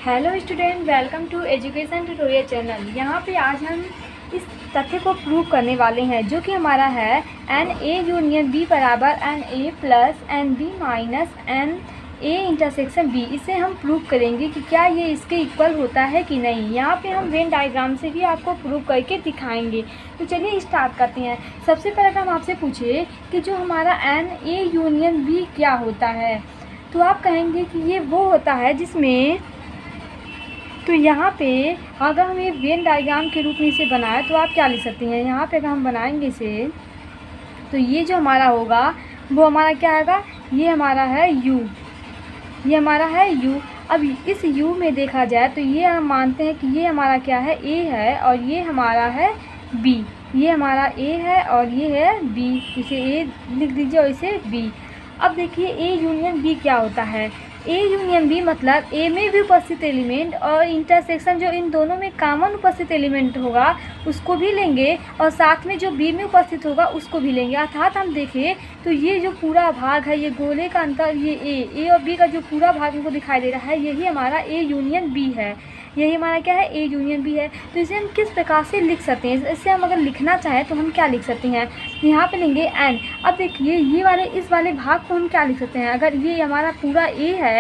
Hello student, welcome to education tutorial channel. यहाँ पे आज हम इस तथ्य को प्रूव करने वाले हैं जो कि हमारा है एन ए यूनियन बी बराबर n A plus n B minus n A intersection B. इसे हम प्रूव करेंगे कि क्या ये इसके इक्वल होता है कि नहीं। यहाँ पे हम वेन डायग्राम से भी आपको प्रूव करके दिखाएंगे। तो चलिए स्टार्ट करते हैं। सबसे पहले हम आपसे पूछे कि जो हमारा एन ए यूनियन बी क्या होता है, तो आप कहेंगे कि ये वो होता है जिसमें, तो यहाँ पे अगर हम ये वेन डायग्राम के रूप में इसे बनाए तो आप क्या लिख सकते हैं। यहाँ पे अगर हम बनाएंगे इसे तो ये जो हमारा होगा वो हमारा क्या आएगा, ये हमारा है u, ये हमारा है u। अब इस u में देखा जाए तो ये हम मानते हैं कि ये हमारा क्या है, a है और ये हमारा है b। ये हमारा a है और ये है b, इसे a लिख दीजिए और इसे b। अब देखिए a यूनियन b क्या होता है। ए यूनियन बी मतलब ए में भी उपस्थित एलिमेंट और इंटरसेक्शन जो इन दोनों में कॉमन उपस्थित एलिमेंट होगा उसको भी लेंगे और साथ में जो बी में उपस्थित होगा उसको भी लेंगे। अर्थात हम देखें तो ये जो पूरा भाग है, ये गोले का अंतर, ये ए और बी का जो पूरा भाग हमको दिखाई दे रहा है, यही हमारा ए यूनियन बी है। यही हमारा क्या है, ए यूनियन बी है। तो इसे हम किस प्रकार से लिख सकते हैं, इसे हम अगर लिखना चाहें तो हम क्या लिख सकते हैं। यहाँ पे लेंगे एन। अब देखिए ये वाले इस वाले भाग को हम क्या लिख सकते हैं। अगर ये हमारा पूरा ए है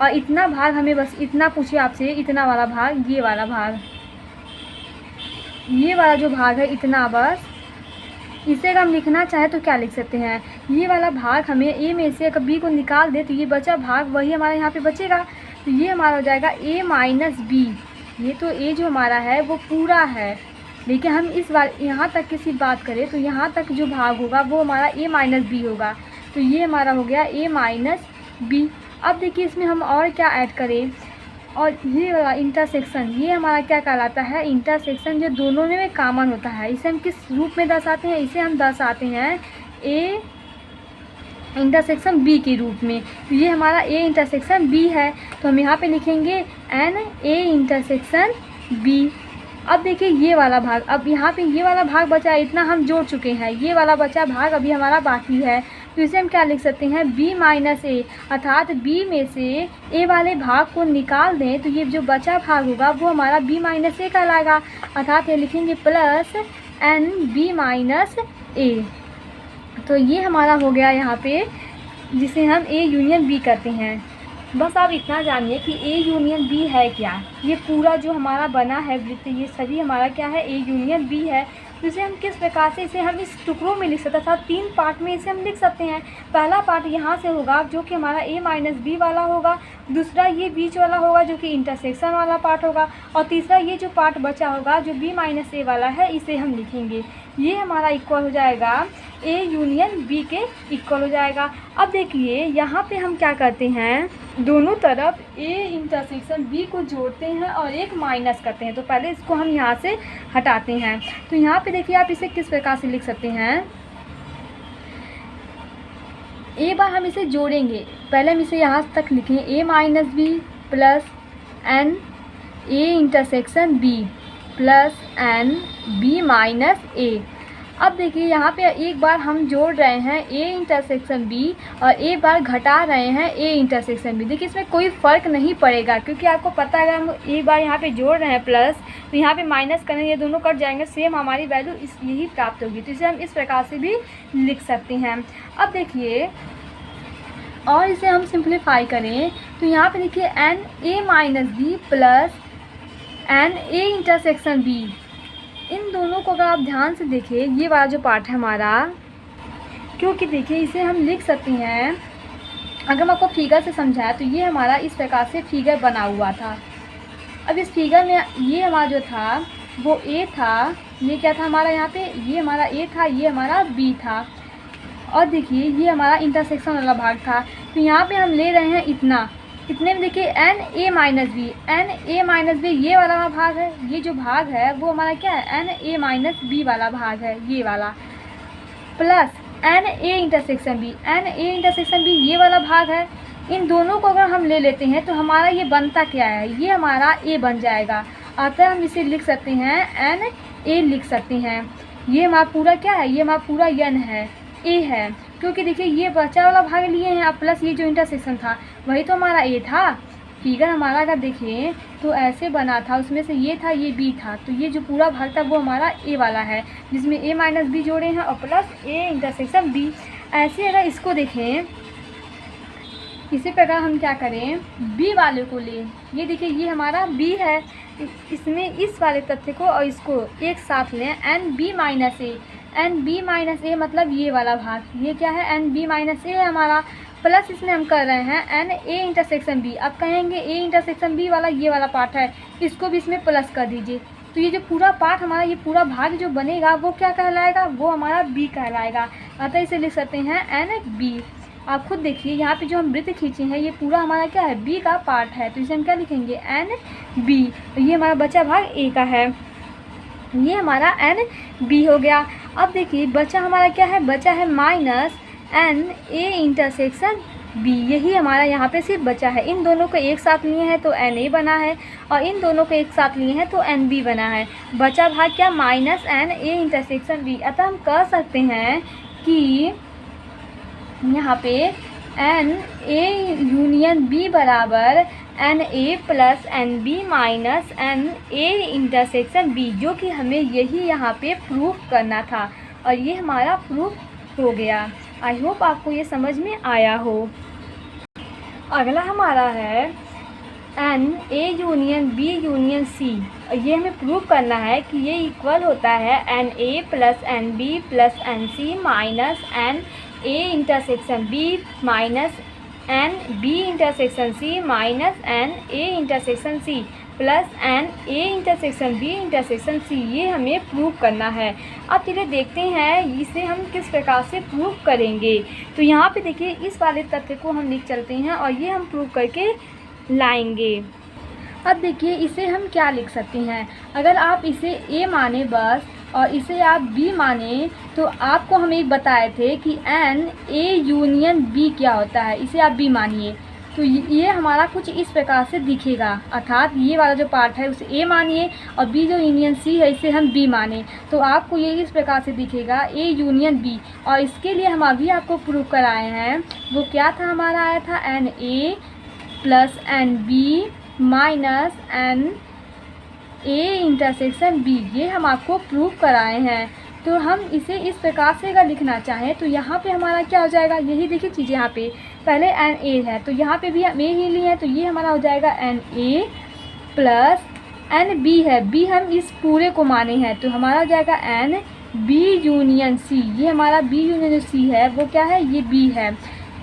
और इतना भाग हमें बस इतना पूछे आपसे, इतना वाला भाग, ये वाला भाग, ये वाला जो भाग है इतना, बस इसे अगर हम लिखना चाहें तो क्या लिख सकते हैं। ये वाला भाग हमें ए में से अगर बी को निकाल दे तो ये बचा भाग वही हमारा यहाँ पे बचेगा। तो ये हमारा हो जाएगा ए माइनस बी। ये तो ए जो हमारा है वो पूरा है, लेकिन हम इस बार यहाँ तक की सिर्फ बात करें तो यहाँ तक जो भाग होगा वो हमारा ए माइनस बी होगा। तो ये हमारा हो गया ए माइनस बी। अब देखिए इसमें हम और क्या ऐड करें, और ये वाला इंटरसेक्शन, ये हमारा क्या कहलाता है, इंटरसेक्शन जो दोनों में कॉमन होता है। इसे हम किस रूप में दर्शाते हैं, इसे हम दर्शाते हैं ए इंटरसेक्शन बी के रूप में। तो ये हमारा ए इंटरसेक्शन बी है, तो हम यहाँ पे लिखेंगे एन ए इंटरसेक्शन बी। अब देखिए ये वाला भाग, अब यहाँ पे ये वाला भाग बचा है, इतना हम जोड़ चुके हैं, ये वाला बचा भाग अभी हमारा बाकी है। तो इसे हम क्या लिख सकते हैं, b माइनस ए। अर्थात b में से a वाले भाग को निकाल दें तो ये जो बचा भाग होगा वो हमारा b माइनस ए कहलाएगा। अर्थात ये लिखेंगे प्लस एन बी माइनस ए। तो ये हमारा हो गया यहाँ पे, जिसे हम a यूनियन b करते हैं। बस आप इतना जानिए कि ए यूनियन बी है क्या। ये पूरा जो हमारा बना है वृत्त, ये सभी हमारा क्या है, ए यूनियन बी है। तो इसे हम किस प्रकार से, इसे हम इस टुकड़ों में लिख सकते हैं। तीन पार्ट में इसे हम लिख सकते हैं। पहला पार्ट यहाँ से होगा जो कि हमारा ए माइनस बी वाला होगा, दूसरा ये बीच वाला होगा जो कि इंटरसेक्शन वाला पार्ट होगा, और तीसरा ये जो पार्ट बचा होगा जो बी माइनस ए वाला है, इसे हम लिखेंगे। ये हमारा इक्वल हो जाएगा ए यूनियन बी के इक्वल हो जाएगा। अब देखिए यहाँ पे हम क्या करते हैं, दोनों तरफ ए इंटरसेक्शन बी को जोड़ते हैं और एक माइनस करते हैं। तो पहले इसको हम यहाँ से हटाते हैं। तो यहाँ पे देखिए आप इसे किस प्रकार से लिख सकते हैं, ए बार हम इसे जोड़ेंगे। पहले हम इसे यहाँ तक लिखें, A minus B plus n A intersection B plus n B minus A. अब देखिए यहाँ पे एक बार हम जोड़ रहे हैं ए इंटरसेक्शन बी और एक बार घटा रहे हैं ए इंटरसेक्शन बी। देखिए इसमें कोई फ़र्क नहीं पड़ेगा, क्योंकि आपको पता है अगर हम एक बार यहाँ पे जोड़ रहे हैं प्लस तो यहाँ पे माइनस करेंगे, ये दोनों कट जाएंगे, सेम हमारी वैल्यू यही प्राप्त होगी। तो इसे हम इस प्रकार से भी लिख सकते हैं। अब देखिए और इसे हम सिंप्लीफाई करें तो यहाँ पर देखिए n A minus B plus n A intersection B, इन दोनों को अगर आप ध्यान से देखिए, ये वाला जो पार्ट है हमारा, क्योंकि देखिए इसे हम लिख सकते हैं, अगर हम आपको फिगर से समझाया तो ये हमारा इस प्रकार से फिगर बना हुआ था। अब इस फिगर में ये हमारा जो था वो ए था, ये क्या था हमारा यहाँ पे, ये हमारा ए था, ये हमारा बी था, और देखिए ये हमारा इंटरसेक्शन वाला भाग था। तो यहाँ पे हम ले रहे हैं इतने में देखिए n A minus B, n A minus B ये वाला भाग है, ये जो भाग है वो हमारा क्या है, एन ए माइनस बी वाला भाग है, ये वाला, plus n A intersection B, n A intersection B ये वाला भाग है। इन दोनों को अगर हम ले लेते हैं तो हमारा ये बनता क्या है, ये हमारा ए बन जाएगा। अतः हम इसे लिख सकते हैं एन ए लिख सकते हैं। ये हमारा पूरा क्या है, ये हमारा पूरा एन है, ए है, क्योंकि देखिए ये बचा वाला भाग लिए हैं, अब प्लस ये जो इंटरसेक्शन था वही तो हमारा ए था। फिगर हमारा अगर देखें तो ऐसे बना था, उसमें से ये था, ये बी था, तो ये जो पूरा भाग था वो हमारा ए वाला है, जिसमें ए माइनस बी जोड़े हैं और प्लस ए इंटरसेक्शन बी। ऐसे अगर इसको देखें, इसी प्रकार हम क्या करें, बी वाले को लें। ये देखिए ये हमारा बी है, इसमें इस वाले तथ्य को और इसको एक साथ लें, एन बी माइनस ए। एन बी माइनस ए मतलब ये वाला भाग, ये क्या है, एन बी माइनस ए है हमारा, प्लस इसमें हम कर रहे हैं एन ए इंटरसेक्शन बी। अब कहेंगे ए इंटरसेक्शन बी वाला ये वाला पार्ट है, इसको भी इसमें प्लस कर दीजिए। तो ये जो पूरा पार्ट हमारा, ये पूरा भाग जो बनेगा वो क्या कहलाएगा, वो हमारा बी कहलाएगा। अतः इसे लिख सकते हैं एन बी। आप खुद देखिए यहाँ पे जो हम वृत्त खींचे हैं ये पूरा हमारा क्या है, बी का पार्ट है, तो इसे हम क्या लिखेंगे, एन बी। तो ये हमारा बचा भाग ए का है, ये हमारा एन बी हो गया। अब देखिए बचा हमारा क्या है, बचा है minus n A intersection B, यही हमारा यहाँ पे सिर्फ बचा है। इन दोनों को एक साथ लिए हैं तो एन ए बना है, और इन दोनों को एक साथ लिए हैं तो एन बी बना है। बचा भाग क्या, minus n A intersection B. अतः हम कह सकते हैं कि यहाँ पे एन ए यूनियन बी बराबर n A plus n B minus n A intersection B, जो कि हमें यही यहाँ पे प्रूफ करना था, और ये हमारा प्रूफ हो गया। आई होप आपको ये समझ में आया हो। अगला हमारा है n A union B union C. ये हमें प्रूव करना है कि ये इक्वल होता है n A plus n B plus n C minus n A intersection B minus n B intersection C minus n A intersection C plus n A intersection B intersection C. ये हमें prove करना है। अब चलिए देखते हैं इसे हम किस प्रकार से प्रूव करेंगे। तो यहाँ पे देखिए इस वाले तथ्य को हम लिख चलते हैं और ये हम प्रूव करके लाएंगे। अब देखिए इसे हम क्या लिख सकते हैं, अगर आप इसे ए माने बस और इसे आप बी माने, तो आपको हम एक बताए थे कि एन ए यूनियन बी क्या होता है, इसे आप बी मानिए। तो ये हमारा कुछ इस प्रकार से दिखेगा, अर्थात ये वाला जो पार्ट है उसे ए मानिए और बी जो यूनियन सी है इसे हम बी माने, तो आपको ये इस प्रकार से दिखेगा ए यूनियन बी। और इसके लिए हम अभी आपको प्रूव कराए हैं, वो क्या था, हमारा आया था n A plus n B minus n A intersection B. ये हम आपको प्रूव कराए हैं। तो हम इसे इस प्रकार से अगर लिखना चाहें तो यहाँ पे हमारा क्या हो जाएगा, यही देखिए चीज़, यहाँ पे पहले एन ए है तो यहाँ पे भी हम ए ही लिए हैं, तो ये हमारा हो जाएगा n A plus n B है, बी हम इस पूरे को माने हैं, तो हमारा हो जाएगा एन बी यूनियन सी। ये हमारा बी यूनियन सी है वो क्या है, ये बी है,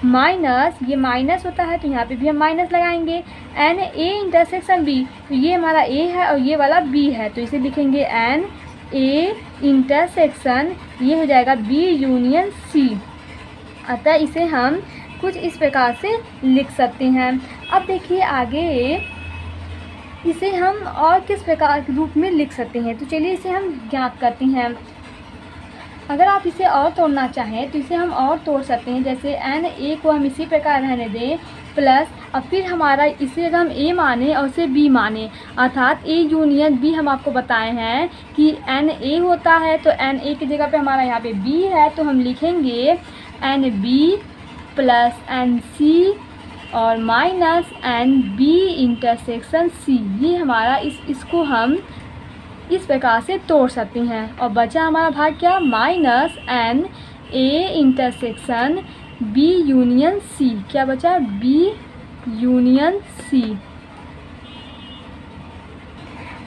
माइनस ये माइनस होता है तो यहाँ पे भी हम माइनस लगाएंगे, एन ए इंटरसेक्शन बी, तो ये हमारा ए है और ये वाला बी है, तो इसे लिखेंगे एन ए इंटरसेक्शन, ये हो जाएगा बी यूनियन सी। अतः इसे हम कुछ इस प्रकार से लिख सकते हैं। अब देखिए आगे इसे हम और किस प्रकार के रूप में लिख सकते हैं, तो चलिए इसे हम ज्ञात करते हैं। अगर आप इसे और तोड़ना चाहें तो इसे हम और तोड़ सकते हैं, जैसे एन ए को हम इसी प्रकार रहने दें प्लस, अब फिर हमारा इसे अगर हम ए माने और इसे बी माने, अर्थात ए यूनियन बी हम आपको बताए हैं कि एन ए होता है, तो एन ए की जगह पे हमारा यहाँ पे बी है, तो हम लिखेंगे n B plus n C और minus n B intersection C. ये हमारा इसको हम इस प्रकार से तोड़ सकते हैं। और बचा हमारा भाग क्या, minus n A intersection B union C, क्या बचा, बी यूनियन सी।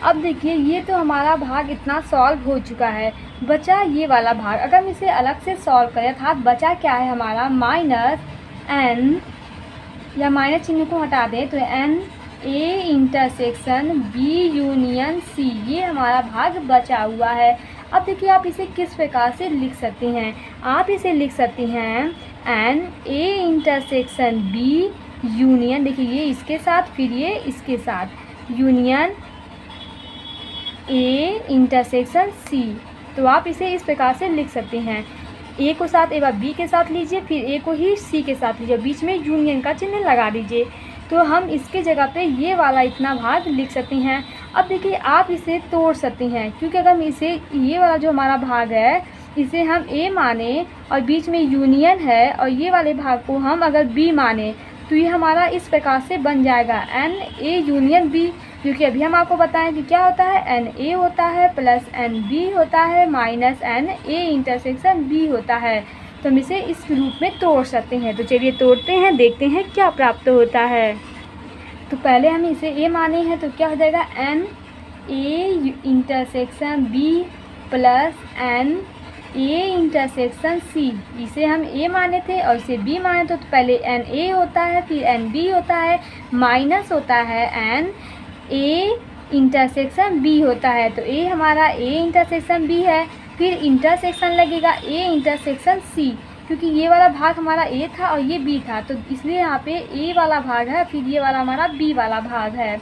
अब देखिए ये तो हमारा भाग इतना सॉल्व हो चुका है, बचा ये वाला भाग। अगर हम इसे अलग से सॉल्व करें अर्थात बचा क्या है हमारा, माइनस एन, या माइनस चिन्ह को हटा दें तो n A intersection B union C, ये हमारा भाग बचा हुआ है। अब देखिए आप इसे किस प्रकार से लिख सकते हैं, आप इसे लिख सकते हैं n A intersection B union, देखिए ये इसके साथ फिर ये इसके साथ, यूनियन ए इंटरसेक्शन सी। तो आप इसे इस प्रकार से लिख सकते हैं, ए को साथ एक बार बी के साथ लीजिए, फिर ए को ही सी के साथ लीजिए, बीच में यूनियन का चिन्ह लगा दीजिए, तो हम इसके जगह पे ये वाला इतना भाग लिख सकते हैं। अब देखिए आप इसे तोड़ सकते हैं, क्योंकि अगर हम इसे ये वाला जो हमारा भाग है इसे हम ए माने और बीच में यूनियन है और ये वाले भाग को हम अगर बी माने, तो तो ये हमारा इस प्रकार से बन जाएगा Na यूनियन B, जो कि अभी हम आपको बताएं कि क्या होता है, Na होता है प्लस Nb होता है माइनस Na इंटरसेक्शन B होता है। तो हम इसे इस रूप में तोड़ सकते हैं। तो चलिए तोड़ते हैं, देखते हैं क्या प्राप्त होता है। तो पहले हम इसे A माने हैं, तो क्या हो जाएगा Na intersection B plus Na intersection C। इसे हम A माने थे और इसे B माने थे, तो पहले Na होता है, फिर Nb होता है, माइनस होता है Na इंटरसेक्शन B होता है। तो A हमारा A इंटरसेक्शन B है, फिर इंटरसेक्शन लगेगा A इंटरसेक्शन C, क्योंकि ये वाला भाग हमारा A था और ये B था, तो इसलिए यहाँ पे A वाला भाग है, फिर ये वाला हमारा B वाला भाग है।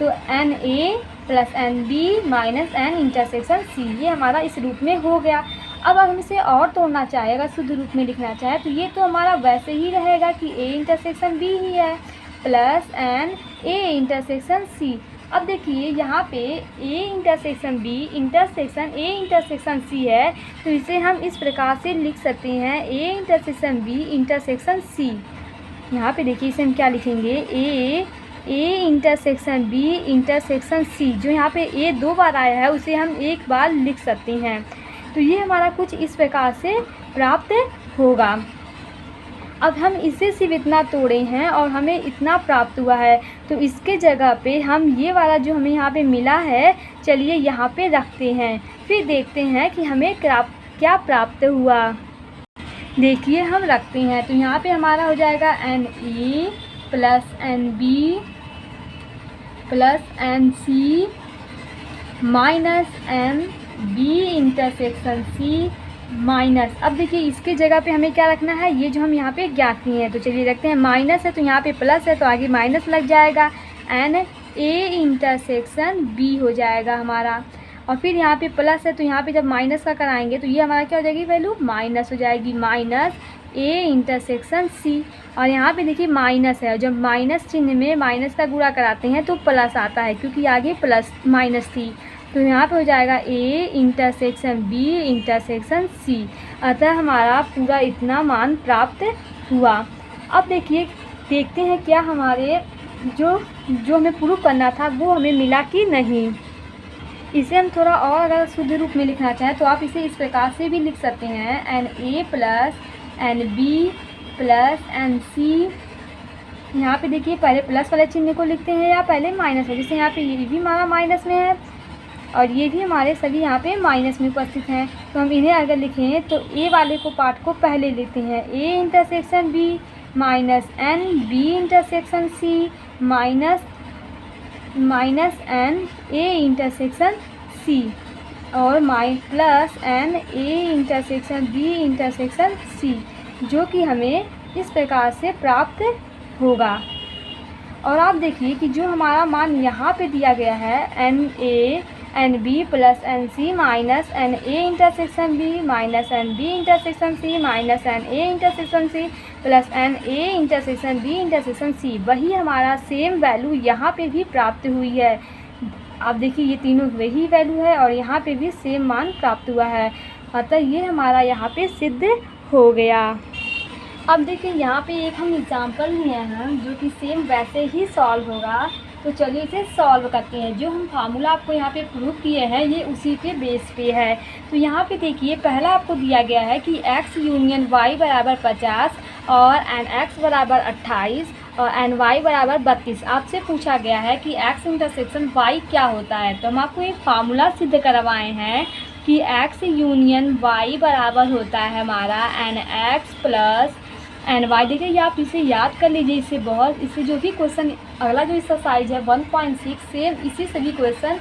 तो Na plus Nb minus N intersection C, ये हमारा इस रूप में हो गया। अब हम इसे और तोड़ना चाहें, अगर शुद्ध रूप में लिखना चाहे, तो ये तो हमारा वैसे ही रहेगा कि A इंटरसेक्शन B ही है प्लस Na इंटरसेक्शन C। अब देखिए यहाँ पे A intersection B intersection A intersection C है, तो इसे हम इस प्रकार से लिख सकते हैं A intersection B intersection C। यहाँ पे देखिए इसे हम क्या लिखेंगे, A intersection B intersection C। जो यहाँ पे A 2 बार आया है उसे हम एक बार लिख सकते हैं। तो ये हमारा कुछ इस प्रकार से प्राप्त होगा। अब हम इसे सिर्फ इतना तोड़े हैं और हमें इतना प्राप्त हुआ है, तो इसके जगह पे हम ये वाला जो हमें यहाँ पे मिला है, चलिए यहाँ पे रखते हैं, फिर देखते हैं कि हमें क्या प्राप्त हुआ। देखिए हम रखते हैं, तो यहाँ पे हमारा हो जाएगा Na plus Nb plus Nc minus Nb intersection C minus. अब देखिए इसके जगह पे हमें क्या रखना है, ये जो हम यहाँ पे ज्ञात किए हैं, तो चलिए रखते हैं। माइनस है तो यहाँ पे प्लस है, तो आगे माइनस लग जाएगा, Na इंटरसेक्शन B हो जाएगा हमारा। और फिर यहाँ पे प्लस है, तो यहाँ पे जब माइनस का कराएंगे तो ये हमारा क्या हो जाएगी, वैल्यू माइनस हो जाएगी, माइनस A इंटरसेक्शन C। और यहाँ पे देखिए माइनस है, और जब माइनस चिन्ह में माइनस का गुणा कराते हैं तो प्लस आता है, क्योंकि आगे प्लस माइनस थी, तो यहाँ पे हो जाएगा A intersection B intersection C। अतः हमारा पूरा इतना मान प्राप्त हुआ। अब देखिए देखते हैं क्या हमारे जो हमें प्रूफ करना था वो हमें मिला कि नहीं। इसे हम थोड़ा और अगर शुद्ध रूप में लिखना चाहें तो आप इसे इस प्रकार से भी लिख सकते हैं, Na plus Nb plus Nc। यहाँ पे देखिए पहले प्लस वाले चिन्ह को लिखते हैं या पहले माइनस है, जैसे यहाँ पे ये भी हमारा माइनस में है और ये भी हमारे सभी यहाँ पे माइनस में उपस्थित हैं। तो हम इन्हें अगर लिखें तो A वाले को पार्ट को पहले लिखते हैं, A intersection B minus Nb intersection C minus Na intersection C और plus Na intersection B intersection C, जो कि हमें इस प्रकार से प्राप्त होगा। और आप देखिए कि जो हमारा मान यहाँ पे दिया गया है Na Nb plus Nc minus Na intersection B minus Nb intersection C minus Na intersection C plus Na intersection B intersection C, वही हमारा सेम वैल्यू यहाँ पे भी प्राप्त हुई है। आप देखिए ये तीनों वही वैल्यू है और यहाँ पे भी सेम मान प्राप्त हुआ है, अतः ये हमारा यहाँ पे सिद्ध हो गया। अब देखिए यहाँ पे एक हम एग्जाम्पल लिए हैं जो कि सेम वैसे ही सॉल्व होगा, तो चलिए इसे सॉल्व करते हैं। जो हम फार्मूला आपको यहाँ पे प्रूफ किए हैं ये उसी के बेस पे है। तो यहाँ पे देखिए पहला आपको दिया गया है कि x यूनियन y बराबर 50 और nx बराबर 28 और ny बराबर 32। आपसे पूछा गया है कि x इंटरसेक्शन y क्या होता है, तो हम आपको एक फार्मूला सिद्ध करवाए हैं कि x यूनियन y बराबर होता है हमारा nx प्लस ny। देखिए ये आप इसे याद कर लीजिए, इससे जो भी क्वेश्चन अगला जो एक्सरसाइज है 1.6 सेम इसी सभी क्वेश्चन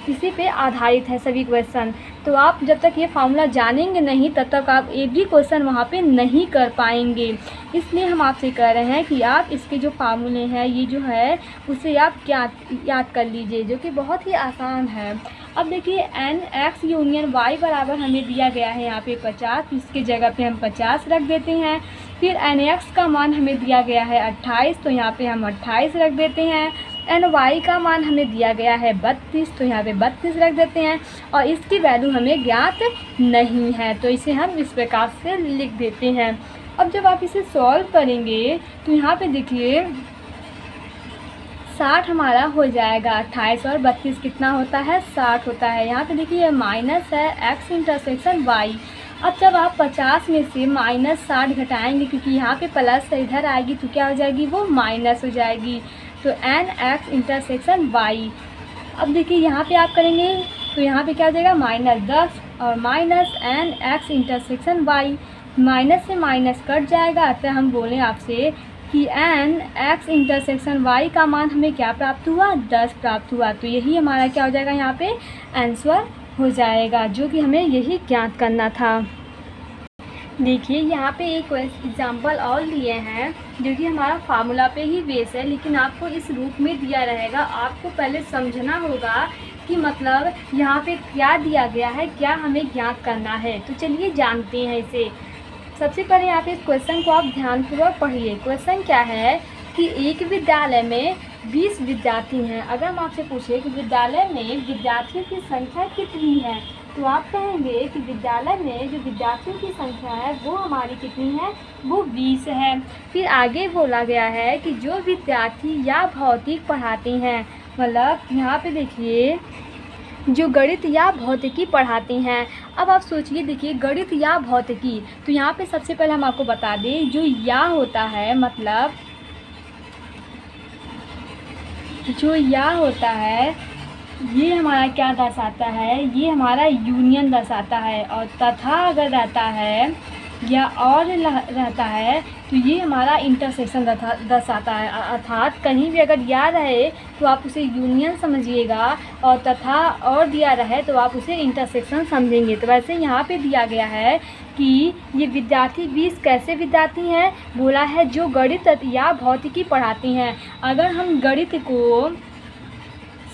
इसी पे आधारित है सभी क्वेश्चन। तो आप जब तक ये फार्मूला जानेंगे नहीं तब तक आप एक भी क्वेश्चन वहाँ पे नहीं कर पाएंगे। इसलिए हम आपसे कह रहे हैं कि आप इसके जो फार्मूले हैं ये जो है उसे आप याद कर लीजिए, जो कि बहुत ही आसान है। अब देखिए nx यूनियन y बराबर हमें दिया गया है यहाँ पे 50, इसके जगह पे हम 50 रख देते हैं। फिर nx का मान हमें दिया गया है 28, तो यहाँ पे हम 28 रख देते हैं। ny का मान हमें दिया गया है 32, तो यहाँ पे 32 रख देते हैं और इसकी वैल्यू हमें ज्ञात नहीं है, तो इसे हम इस प्रकार से लिख देते हैं। अब जब आप इसे सॉल्व करेंगे तो यहाँ पे देखिए 60 हमारा हो जाएगा। 28 और 32 कितना होता है, 60 होता है। यहाँ पे देखिए माइनस है x इंटरसेक्शन y। अब जब आप 50 में से -60 घटाएंगे, क्योंकि यहाँ पे प्लस से इधर आएगी तो क्या हो जाएगी, वो माइनस हो जाएगी। तो n x इंटरसेक्शन y। अब देखिए यहाँ पे आप करेंगे तो यहाँ पे क्या हो जाएगा, -10 और minus n x intersection y। Minus से माइनस कट जाएगा। अतः हम बोलें आपसे कि n x इंटरसेक्शन y का मान हमें क्या प्राप्त हुआ, 10 प्राप्त हुआ। तो यही हमारा क्या हो जाएगा, यहाँ पे आंसर हो जाएगा, जो कि हमें यही ज्ञात करना था। देखिए यहाँ पे एक एग्जाम्पल और लिए हैं जो कि हमारा फार्मूला पे ही बेस है, लेकिन आपको इस रूप में दिया रहेगा। आपको पहले समझना होगा कि मतलब यहाँ पे क्या दिया गया है, क्या हमें ज्ञात करना है। तो चलिए जानते हैं इसे। सबसे पहले यहाँ पे इस क्वेश्चन को आप ध्यानपूर्वक पढ़िए। क्वेश्चन क्या है कि एक विद्यालय में 20 विद्यार्थी हैं। अगर हम आपसे पूछे कि विद्यालय में विद्यार्थियों की संख्या कितनी है, तो आप कहेंगे कि विद्यालय में जो विद्यार्थियों की संख्या है वो हमारी कितनी है, वो 20 है। फिर आगे बोला गया है कि जो विद्यार्थी या भौतिक पढ़ाते हैं, मतलब यहाँ पे देखिए जो गणित या भौतिकी पढ़ाते हैं। अब आप सोचिए, देखिए गणित या भौतिकी, तो यहाँ पे सबसे पहले हम आपको बता दें जो या होता है, मतलब जो या होता है ये हमारा क्या दर्शाता है, ये हमारा यूनियन दर्शाता है। और तथा अगर रहता है या और रहता है तो ये हमारा इंटरसेक्शन दर्शाता है। अर्थात कहीं भी अगर या रहे तो आप उसे यूनियन समझिएगा, और तथा और दिया रहे तो आप उसे इंटरसेक्शन समझेंगे। तो वैसे यहाँ पे दिया गया है कि ये विद्यार्थी 20 कैसे विद्यार्थी हैं, बोला है जो गणित या भौतिकी पढ़ाती हैं। अगर हम गणित को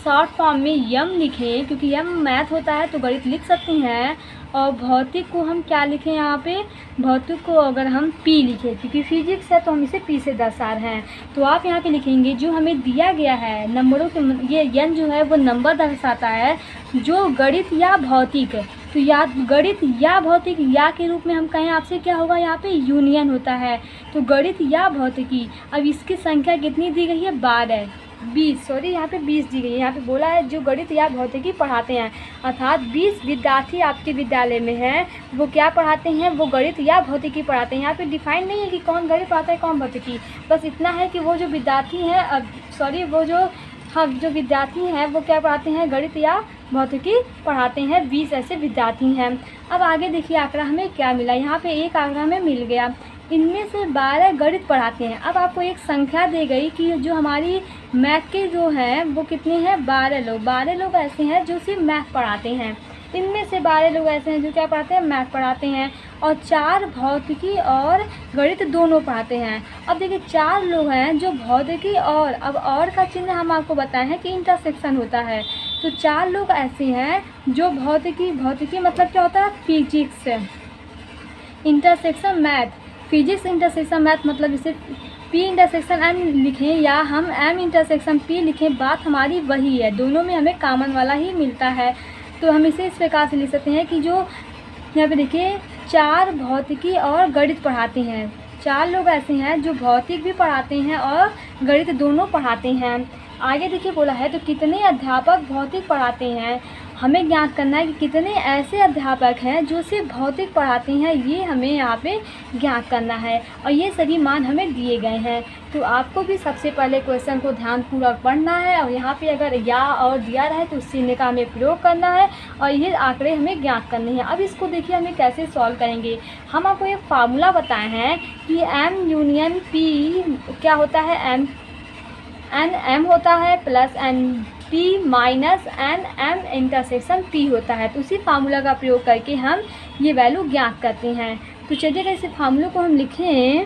शॉर्ट फॉर्म में यम लिखें, क्योंकि यम मैथ होता है तो गणित लिख सकते हैं, और भौतिक को हम क्या लिखें, यहाँ पे भौतिक को अगर हम पी लिखें, क्योंकि फिजिक्स है तो हम इसे पी से दर्शा रहे हैं। तो आप यहाँ पे लिखेंगे जो हमें दिया गया है नंबरों के, ये यन जो है वो नंबर दर्शाता है जो गणित या भौतिक। तो या गणित या भौतिक या के रूप में हम कहें आपसे क्या होगा, यहाँ पे यूनियन होता है। तो गणित या भौतिकी, अब इसकी संख्या कितनी दी गई है, 20 यहाँ पे 20 दी गई है। यहाँ पे बोला है जो गणित या भौतिकी पढ़ाते हैं, अर्थात 20 विद्यार्थी आपके विद्यालय में हैं, वो क्या पढ़ाते हैं, वो गणित या भौतिकी पढ़ाते हैं। यहाँ पे डिफाइन नहीं है कि कौन गणित पढ़ाता है कौन भौतिकी, बस इतना है कि वो जो विद्यार्थी हैं जो विद्यार्थी हैं वो क्या पढ़ाते हैं, गणित या भौतिकी पढ़ाते हैं। 20 ऐसे विद्यार्थी हैं। अब आगे देखिए आंकड़ा हमें क्या मिला, यहाँ पे एक आंकड़ा हमें मिल गया, इनमें से 12 गणित पढ़ाते हैं। अब आपको एक संख्या दी गई कि जो हमारी मैथ के जो हैं वो कितने हैं, 12 लोग ऐसे हैं जो सिर्फ मैथ पढ़ाते हैं। इनमें से 12 लोग ऐसे हैं जो क्या पढ़ाते हैं, मैथ पढ़ाते हैं, और 4 भौतिकी और गणित दोनों पढ़ाते हैं। अब देखिए 4 लोग हैं जो भौतिकी और, अब और का चिन्ह हम आपको बताए हैं कि इंटरसेक्शन होता है। तो 4 लोग ऐसे हैं जो भौतिकी मतलब क्या होता है, physics intersection math, physics intersection math, मतलब इसे पी इंटरसेक्शन एम लिखें या हम एम इंटरसेक्शन पी लिखें, बात हमारी वही है, दोनों में हमें कॉमन वाला ही मिलता है। तो हम इसे इस प्रकार से लिख सकते हैं कि जो यहाँ पे देखिए 4 भौतिकी और गणित पढ़ाते हैं। 4 लोग ऐसे हैं जो भौतिक भी पढ़ाते हैं और गणित दोनों पढ़ाते हैं। आगे देखिए बोला है तो कितने अध्यापक भौतिक पढ़ाते हैं, हमें ज्ञात करना है कि कितने ऐसे अध्यापक हैं जो सिर्फ भौतिक पढ़ाते हैं, ये हमें यहाँ पे ज्ञात करना है। और ये सभी मान हमें दिए गए हैं। तो आपको भी सबसे पहले क्वेश्चन को ध्यानपूर्वक पढ़ना है, और यहाँ पे अगर या और दिया रहे तो उस चिन्ह का हमें प्रयोग करना है, और ये आंकड़े हमें ज्ञात करने हैं। अब इसको देखिए हमें कैसे सॉल्व करेंगे। हम आपको एक फार्मूला बताए हैं कि एम यूनियन पी क्या होता है, एम होता है plus n P minus n M intersection P होता है। तो उसी फार्मूला का प्रयोग करके हम ये वैल्यू ज्ञात करते हैं। तो चलिए ऐसे फार्मूले को हम लिखें,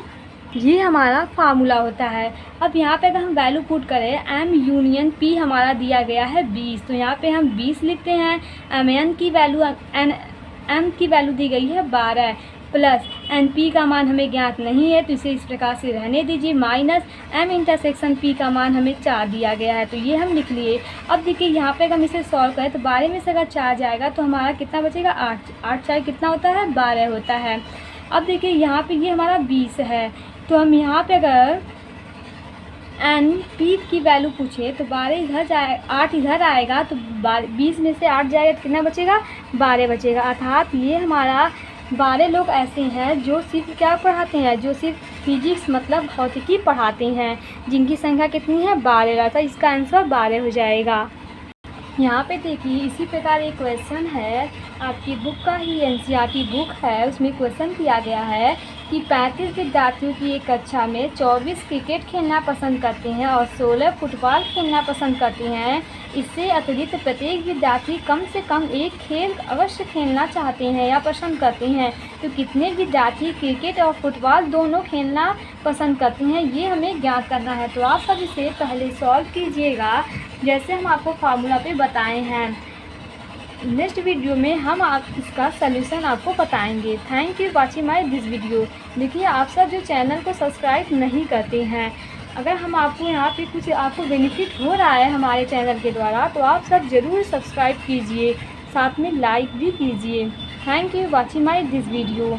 ये हमारा फार्मूला होता है। अब यहाँ पे अगर हम वैल्यू पुट करें, एम यूनियन पी हमारा दिया गया है 20, तो यहाँ पे हम 20 लिखते हैं। एम की वैल्यू दी गई है 12 प्लस एन पी का मान हमें ज्ञात नहीं है तो इसे इस प्रकार से रहने दीजिए, माइनस एम इंटरसेक्शन पी का मान हमें 4 दिया गया है, तो ये हम लिख लिए। अब देखिए यहाँ पे अगर हम इसे सॉल्व करें तो 12 में से अगर 4 जाएगा तो हमारा कितना बचेगा, 8 4 कितना होता है, 12 होता है। अब देखिए यहाँ पे ये हमारा 20 है, तो हम यहाँ पे अगर एन पी की वैल्यू पूछे तो 12 इधर जाए, 8 इधर आएगा, तो 20 में से 8 जाएगा तो कितना बचेगा, 12 बचेगा। अर्थात ये हमारा 12 लोग ऐसे हैं जो सिर्फ क्या पढ़ाते हैं, जो सिर्फ फिजिक्स मतलब भौतिकी पढ़ाते हैं, जिनकी संख्या कितनी है, 12। अर्थात इसका आंसर 12 हो जाएगा। यहाँ पे देखिए इसी प्रकार एक क्वेश्चन है, आपकी बुक का ही एनसीईआरटी बुक है, उसमें क्वेश्चन किया गया है कि 35 विद्यार्थियों की एक कक्षा में 24 क्रिकेट खेलना पसंद करते हैं और 16 फुटबॉल खेलना पसंद करते हैं। इससे अतिरिक्त प्रत्येक विद्यार्थी कम से कम एक खेल अवश्य खेलना चाहते हैं या पसंद करते हैं, तो कितने विद्यार्थी क्रिकेट और फुटबॉल दोनों खेलना पसंद करते हैं, ये हमें ज्ञात करना है। तो आप सब इसे पहले सॉल्व कीजिएगा जैसे हम आपको फार्मूला पे बताए हैं। नेक्स्ट वीडियो में हम इसका सलूशन आपको बताएंगे। Thank you watching my this video. देखिए आप सब जो चैनल को सब्सक्राइब नहीं करते हैं, अगर हम आपको यहाँ पे कुछ आपको बेनिफिट हो रहा है हमारे चैनल के द्वारा, तो आप सब ज़रूर सब्सक्राइब कीजिए, साथ में लाइक भी कीजिए। Thank you watching my this video.